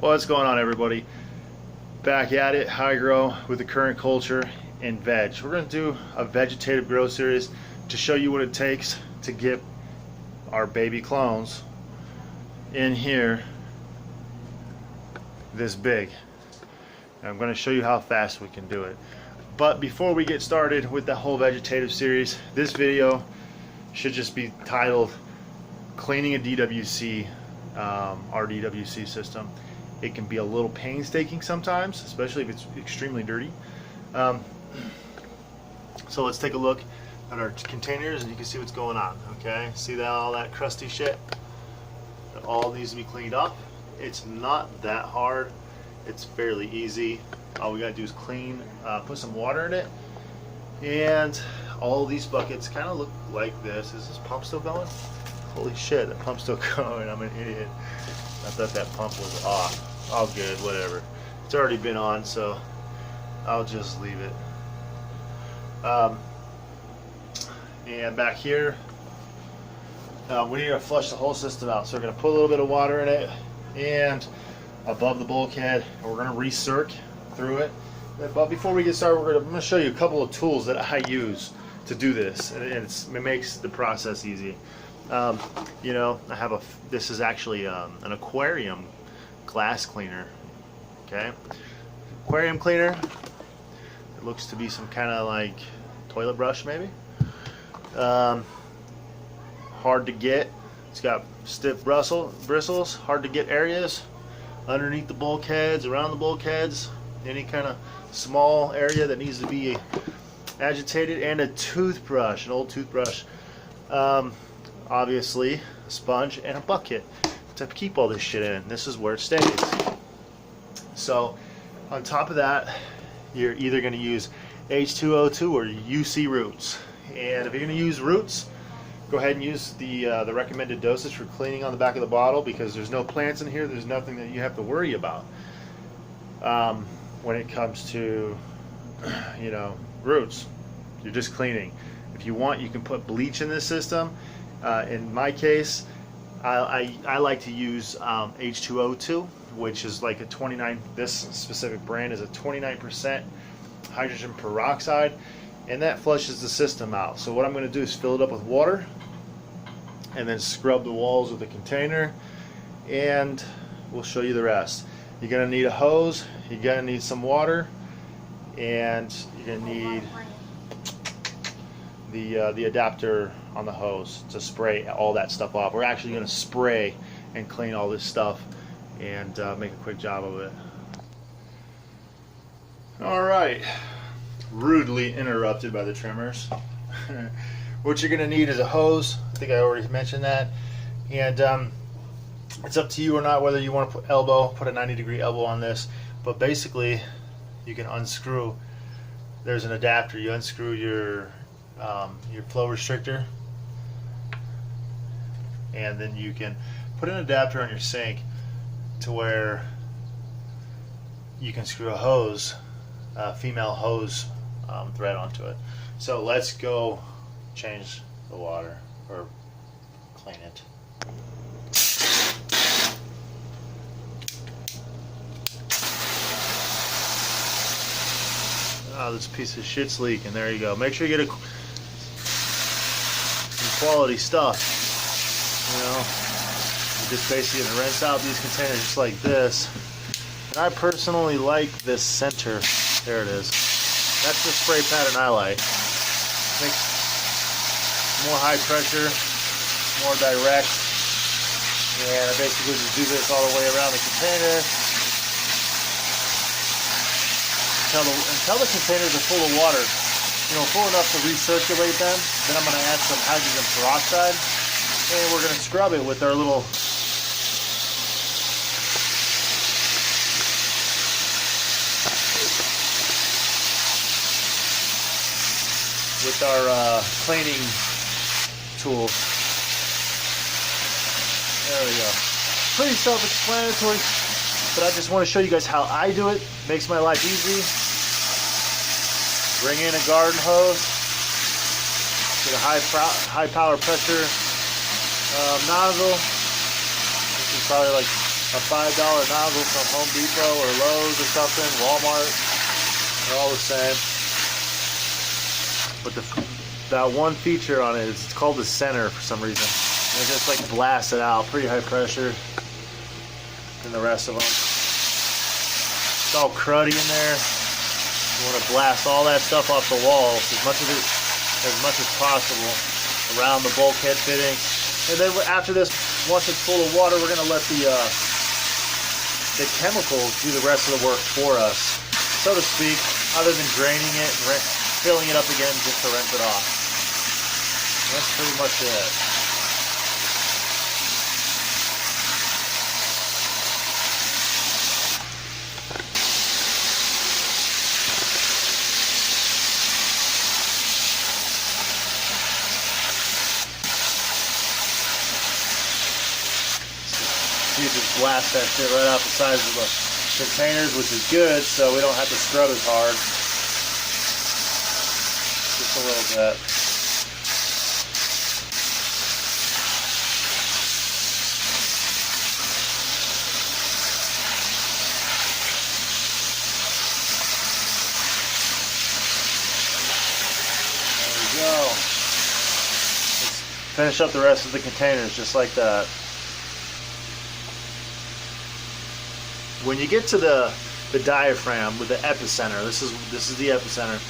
What's going on, everybody? Back at it, high grow with the current culture and veg. We're going to do a vegetative grow series to show you what it takes to get our baby clones in here this big. And I'm going to show you how fast we can do it. But before we get started with the whole vegetative series, this video should just be titled Cleaning a DWC, our DWC system. It can be a little painstaking sometimes, especially if it's extremely dirty. So let's take a look at our containers and you can see what's going on. Okay, see that all that crusty shit? That all needs to be cleaned up. It's not that hard. It's fairly easy. All we gotta do is clean, put some water in it, and all these buckets kind of look like this. Is this pump still going? Holy shit, that pump's still going. I'm an idiot. I thought that pump was off. All good, whatever. It's already been on, so I'll just leave it. And back here, we need to flush the whole system out. So we're going to put a little bit of water in it and above the bulkhead, and we're going to recirc through it. But before we get started, I'm going to show you a couple of tools that I use to do this, and it makes the process easy. You know, I have this is actually an aquarium glass cleaner. Okay, aquarium cleaner. It looks to be some kind of like toilet brush, maybe. Hard to get. It's got stiff bristles, hard to get areas underneath the bulkheads, around the bulkheads, any kind of small area that needs to be agitated, and a toothbrush, an old toothbrush. Obviously, a sponge and a bucket to keep all this shit in. This is where it stays. So, on top of that, you're either going to use H2O2 or UC roots. And if you're going to use roots, go ahead and use the recommended dosage for cleaning on the back of the bottle, because there's no plants in here. There's nothing that you have to worry about when it comes to, you know, roots. You're just cleaning. If you want, you can put bleach in this system. In my case, I like to use H2O2, which is like a 29. This specific brand is a 29% hydrogen peroxide, and that flushes the system out. So what I'm going to do is fill it up with water, and then scrub the walls of the container, and we'll show you the rest. You're going to need a hose. You're going to need some water, and you're going to need the adapter on the hose to spray all that stuff off. We're actually going to spray and clean all this stuff and make a quick job of it. Alright, rudely interrupted by the trimmers. What you're going to need is a hose. I think I already mentioned that. And it's up to you or not whether you want to put a 90-degree elbow on this, but basically you can unscrew. There's an adapter. You unscrew your flow restrictor, and then you can put an adapter on your sink to where you can screw a hose, female hose thread onto it. So let's go change the water, or clean it. Oh, this piece of shit's leaking. There you go. Make sure you get some quality stuff. You know, you just basically gonna rinse out these containers just like this. And I personally like this center. There it is. That's the spray pattern I like. Makes more high pressure, more direct. And I basically just do this all the way around the container until the containers are full of water. You know, full enough to recirculate them. Then I'm going to add some hydrogen peroxide, and we're going to scrub it with our little cleaning tool. There we go. Pretty self-explanatory, but I just want to show you guys how I do it. Makes my life easy. Bring in a garden hose. Get a high power pressure nozzle. This is probably like a $5 nozzle from Home Depot or Lowe's or something, Walmart, they're all the same. But that one feature on it is it's called the center for some reason. And it just like blasts it out, pretty high pressure than the rest of them. It's all cruddy in there. You want to blast all that stuff off the walls as much as possible around the bulkhead fitting. And then after this, once it's full of water, we're going to let the chemicals do the rest of the work for us, so to speak, other than draining it and filling it up again just to rinse it off. That's pretty much it. You just blast that shit right off the sides of the containers, which is good, so we don't have to scrub as hard. Just a little bit. There we go. Let's finish up the rest of the containers just like that. When you get to the diaphragm with the epicenter, this is the epicenter.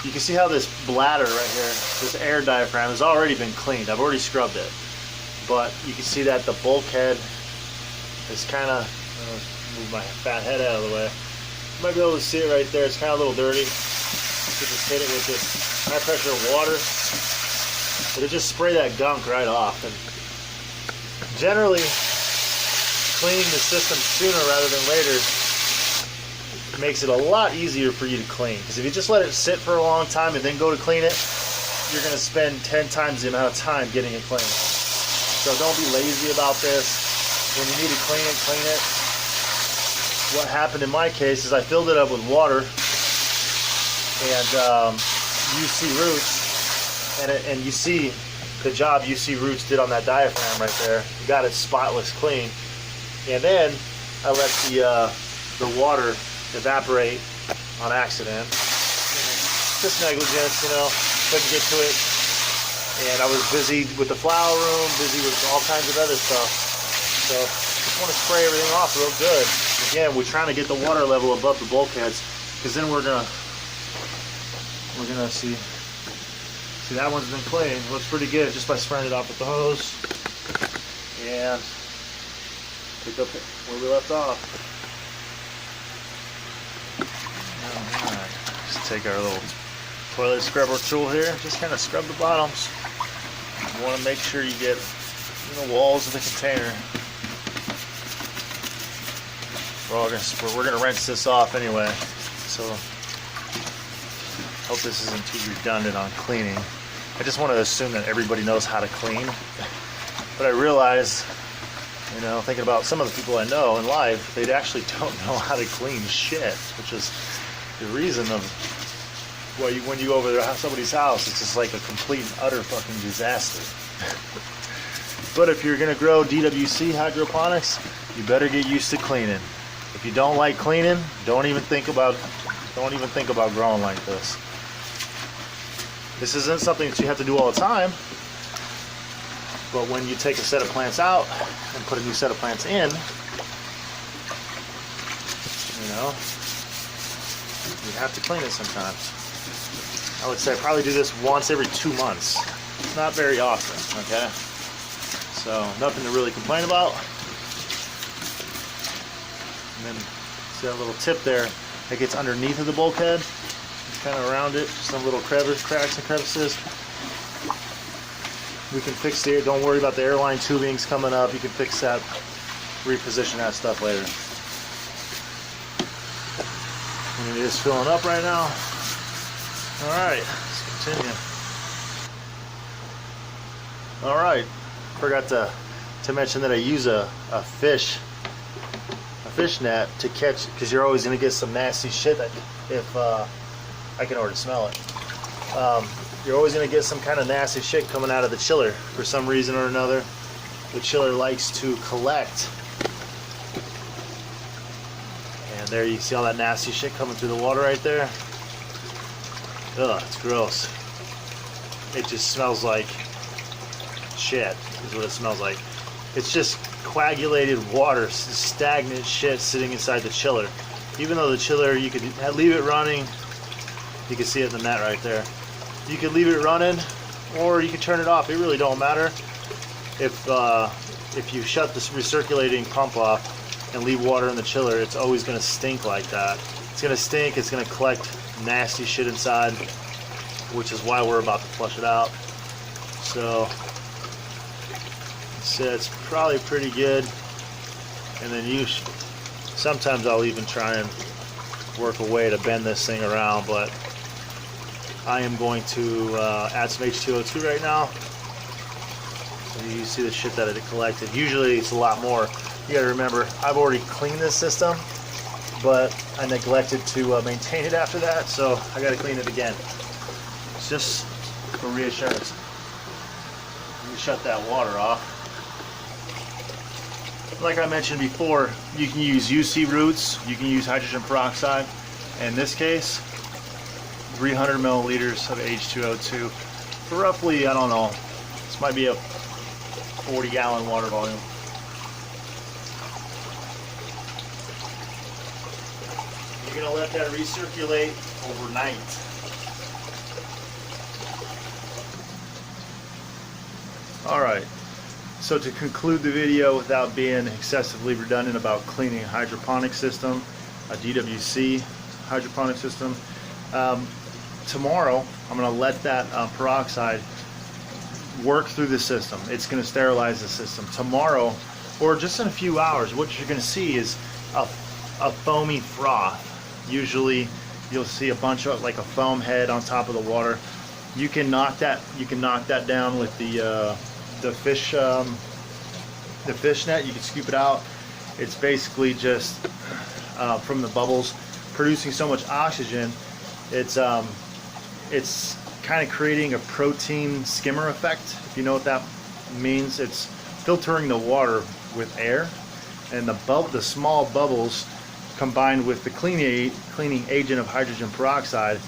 You can see how this bladder right here, this air diaphragm, has already been cleaned. I've already scrubbed it, but you can see that the bulkhead is kind of. Move my fat head out of the way. You might be able to see it right there. It's kind of a little dirty. You can just hit it with this high pressure water. It'll just spray that gunk right off. And generally, cleaning the system sooner rather than later makes it a lot easier for you to clean. Because if you just let it sit for a long time and then go to clean it, you're going to spend 10 times the amount of time getting it clean. So don't be lazy about this. When you need to clean it, clean it. What happened in my case is I filled it up with water and UC roots, and you see the job UC roots did on that diaphragm right there. You got it spotless clean. And then I let the water evaporate on accident. Just negligence, you know, couldn't get to it. And I was busy with the flower room, busy with all kinds of other stuff. So just want to spray everything off real good. Again, we're trying to get the water level above the bulkheads, because then we're gonna see that one's been cleaned. Looks pretty good just by spraying it off with the hose. And pick up where we left off. Alright, just take our little toilet scrubber tool here, just kind of scrub the bottoms. You want to make sure you get in the walls of the container. We're gonna rinse this off anyway, so hope this isn't too redundant on cleaning. I just want to assume that everybody knows how to clean, but I realize, you know, thinking about some of the people I know in life, they actually don't know how to clean shit, which is the reason of why when you go over to somebody's house, it's just like a complete and utter fucking disaster. But if you're gonna grow DWC hydroponics, you better get used to cleaning. If you don't like cleaning, don't even think about growing like this. This isn't something that you have to do all the time. But when you take a set of plants out and put a new set of plants in, you know, you have to clean it sometimes. I would say probably do this once every 2 months. It's not very often, okay? So nothing to really complain about. And then see that little tip there that gets underneath of the bulkhead, kind of around it, some little cracks and crevices. We can fix the, don't worry about the airline tubings coming up. You can fix that, reposition that stuff later. And it is filling up right now. Alright, let's continue. Alright, forgot to mention that I use a fish net to catch, because you're always going to get some nasty shit that if I can already smell it. You're always going to get some kind of nasty shit coming out of the chiller for some reason or another. The chiller likes to collect And there you see all that nasty shit coming through the water right there. Ugh, it's gross. It just smells like shit, is what it smells like. It's just coagulated water, stagnant shit sitting inside the chiller. Even though the chiller, you could leave it running. You can see it in the net right there. You could leave it running, or you could turn it off. It really don't matter. If you shut this recirculating pump off and leave water in the chiller, it's always going to stink like that. It's going to stink. It's going to collect nasty shit inside, which is why we're about to flush it out. So it's probably pretty good. And then sometimes I'll even try and work a way to bend this thing around, but I am going to add some H2O2 right now. So you see the shit that it collected. Usually it's a lot more. You gotta remember, I've already cleaned this system, but I neglected to maintain it after that, so I gotta clean it again. It's just for reassurance. You shut that water off. Like I mentioned before, you can use UC roots, you can use hydrogen peroxide. In this case, 300 milliliters of H2O2 for roughly, I don't know, this might be a 40-gallon water volume. You're going to let that recirculate overnight. Alright, so to conclude the video without being excessively redundant about cleaning a hydroponic system, a DWC hydroponic system, tomorrow I'm going to let that peroxide work through the system. It's going to sterilize the system. Tomorrow, or just in a few hours, what you're going to see is a foamy froth. Usually you'll see a bunch of, like a foam head on top of the water. You can knock that down with the fish net. You can scoop it out. It's basically just from the bubbles producing so much oxygen. It's kind of creating a protein skimmer effect, if you know what that means. It's filtering the water with air, and the small bubbles combined with the cleaning agent of hydrogen peroxide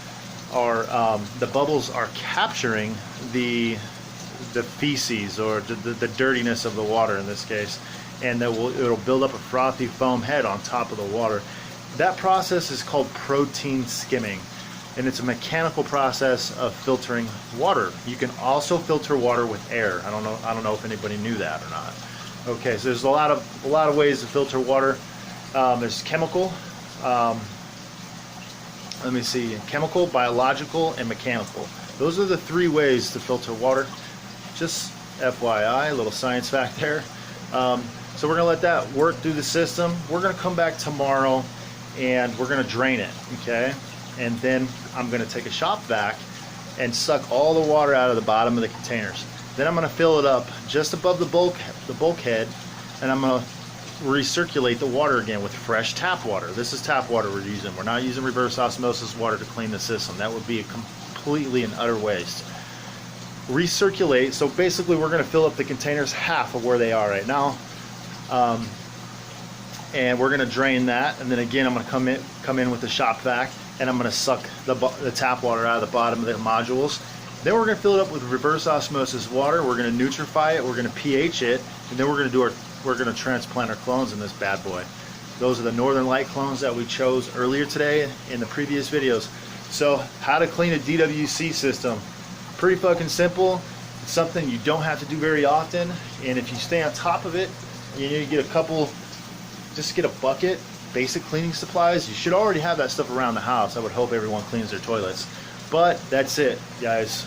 are the bubbles are capturing the feces, or the dirtiness of the water in this case, and it'll build up a frothy foam head on top of the water. That process is called protein skimming, and it's a mechanical process of filtering water. You can also filter water with air. I don't know if anybody knew that or not. Okay, so there's a lot of ways to filter water. There's chemical. Let me see, chemical, biological, and mechanical. Those are the three ways to filter water. Just FYI, a little science fact there. So we're gonna let that work through the system. We're gonna come back tomorrow and we're gonna drain it, okay? And then I'm gonna take a shop vac and suck all the water out of the bottom of the containers. Then I'm gonna fill it up just above the bulkhead, and I'm gonna recirculate the water again with fresh tap water. This is tap water we're using. We're not using reverse osmosis water to clean the system. That would be a completely and utter waste. Recirculate, so basically we're going to fill up the containers half of where they are right now, and we're going to drain that, and then again I'm going to come in with the shop vac, and I'm going to suck the tap water out of the bottom of the modules. Then we're going to fill it up with reverse osmosis water. We're going to neutrify it, we're going to pH it, and then we're going to transplant our clones in this bad boy. Those are the Northern Light clones that we chose earlier today in the previous videos. So how to clean a DWC system. Pretty fucking simple. It's something you don't have to do very often, and if you stay on top of it, you need to get just get a bucket, basic cleaning supplies. You should already have that stuff around the house. I would hope everyone cleans their toilets. But that's it, guys.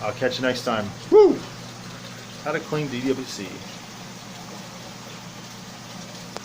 I'll catch you next time. Woo! How to clean DWC.